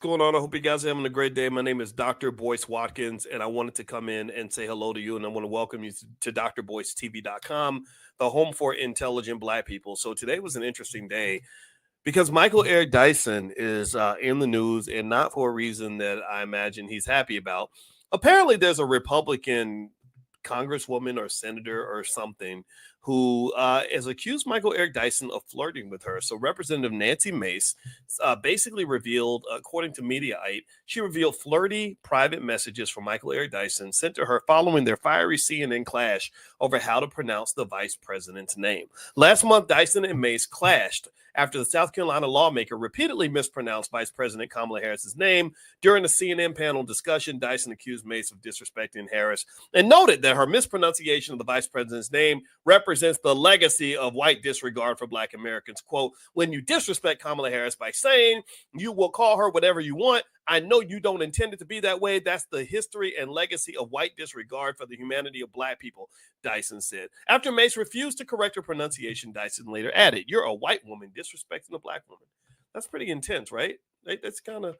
Going on? I hope you guys are having a great day. My name is Dr. Boyce Watkins, and I wanted to come in and say hello to you. And I want to welcome you to drboycetv.com, the home for intelligent Black people. So today was an interesting day because Michael Eric Dyson is in the news, and not for a reason that I imagine he's happy about. Apparently, there's a Republican congresswoman or senator or something who has accused Michael Eric Dyson of flirting with her. So Representative Nancy Mace basically revealed, according to Mediaite, she revealed flirty private messages from Michael Eric Dyson sent to her following their fiery CNN clash over how to pronounce the vice president's name. Last month, Dyson and Mace clashed after the South Carolina lawmaker repeatedly mispronounced Vice President Kamala Harris's name. During a CNN panel discussion, Dyson accused Mace of disrespecting Harris and noted that her mispronunciation of the vice president's name represents the legacy of white disregard for Black Americans. Quote, when you disrespect Kamala Harris by saying you will call her whatever you want, I know you don't intend it to be that way. That's the history and legacy of white disregard for the humanity of Black people, Dyson said. After Mace refused to correct her pronunciation, Dyson later added, you're a white woman disrespecting a Black woman. That's pretty intense, right? That's kind of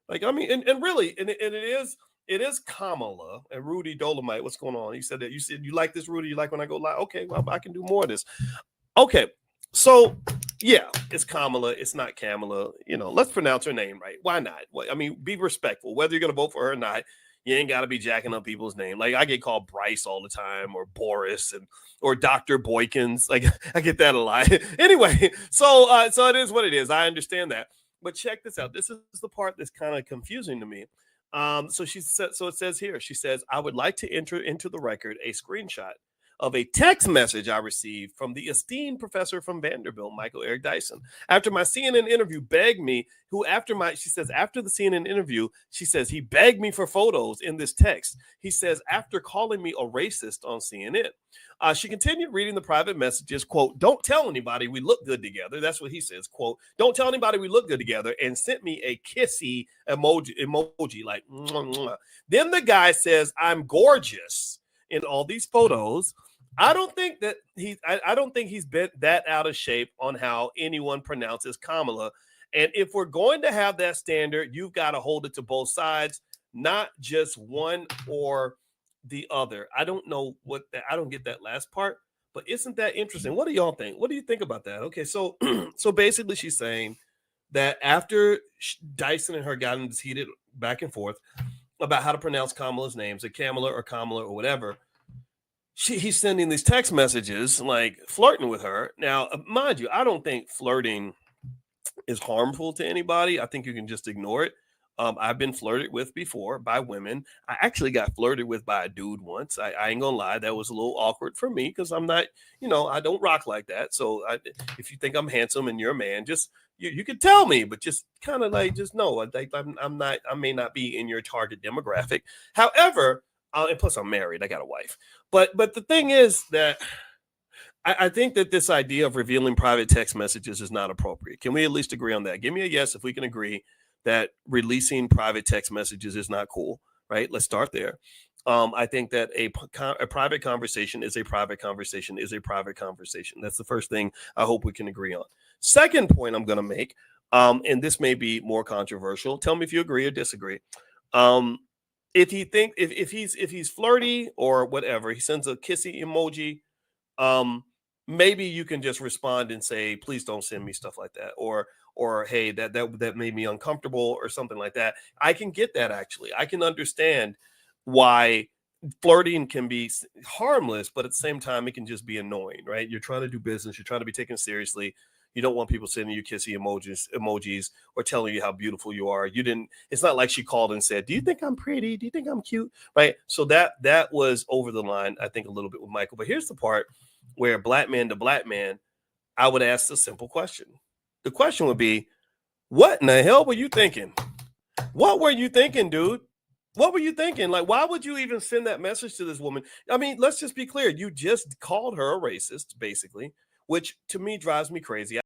like, I mean, and really, and it is Kamala and Rudy Dolomite. What's going on? You said you like this, Rudy. You like when I go live? Okay, well, I can do more of this. Okay, so yeah, it's Kamala. It's not Kamala. You know, let's pronounce her name right. Why not? I mean, be respectful. Whether you're gonna vote for her or not, you ain't got to be jacking up people's name. Like I get called Bryce all the time, or Boris, or Dr. Boykins. Like I get that a lot. Anyway, so it is what it is. I understand that. But check this out. This is the part that's kind of confusing to me. So it says here, she says, I would like to enter into the record a screenshot of a text message I received from the esteemed professor from Vanderbilt, Michael Eric Dyson. After my CNN interview, begged me, after the CNN interview, she says, he begged me for photos in this text. He says, after calling me a racist on CNN. She continued reading the private messages, quote, don't tell anybody we look good together. That's what he says, quote, don't tell anybody we look good together, and sent me a kissy emoji like, mwah, mwah. Then the guy says, I'm gorgeous in all these photos. I don't think he's been that out of shape on how anyone pronounces Kamala. And if we're going to have that standard, you've got to hold it to both sides, not just one or the other. I don't know I don't get that last part, but isn't that interesting? What do y'all think? What do you think about that? Okay, so so basically she's saying that after Dyson and her got in this heated back and forth about how to pronounce Kamala's names, Kamala or whatever, he's sending these text messages like flirting with her. Now, mind you, I don't think flirting is harmful to anybody. I think you can just ignore it. I've been flirted with before by women. I actually got flirted with by a dude once. I ain't gonna lie, that was a little awkward for me because I'm not, I don't rock like that. So if you think I'm handsome and you're a man, just you could tell me, but just kind of like just know, I'm not. I may not be in your target demographic. However, and plus I'm married. I got a wife. But the thing is that I think that this idea of revealing private text messages is not appropriate. Can we at least agree on that? Give me a yes if we can agree that releasing private text messages is not cool, right? Let's start there. I think that a private conversation is a private conversation is a private conversation. That's the first thing I hope we can agree on. Second point I'm going to make, and this may be more controversial. Tell me if you agree or disagree. If he's flirty or whatever, he sends a kissy emoji. Maybe you can just respond and say, please don't send me stuff like that, or hey, that made me uncomfortable or something like that. I can get that. Actually, I can understand why flirting can be harmless, but at the same time it can just be annoying, right? You're trying to do business, you're trying to be taken seriously. You don't want people sending you kissy emojis or telling you how beautiful you are. It's not like she called and said, do you think I'm pretty? Do you think I'm cute? Right? So that was over the line, I think, a little bit with Michael. But here's the part where black man to black man, I would ask a simple question. The question would be, what in the hell were you thinking? What were you thinking, dude? What were you thinking? Like, why would you even send that message to this woman? I mean, let's just be clear. You just called her a racist, basically, which to me drives me crazy.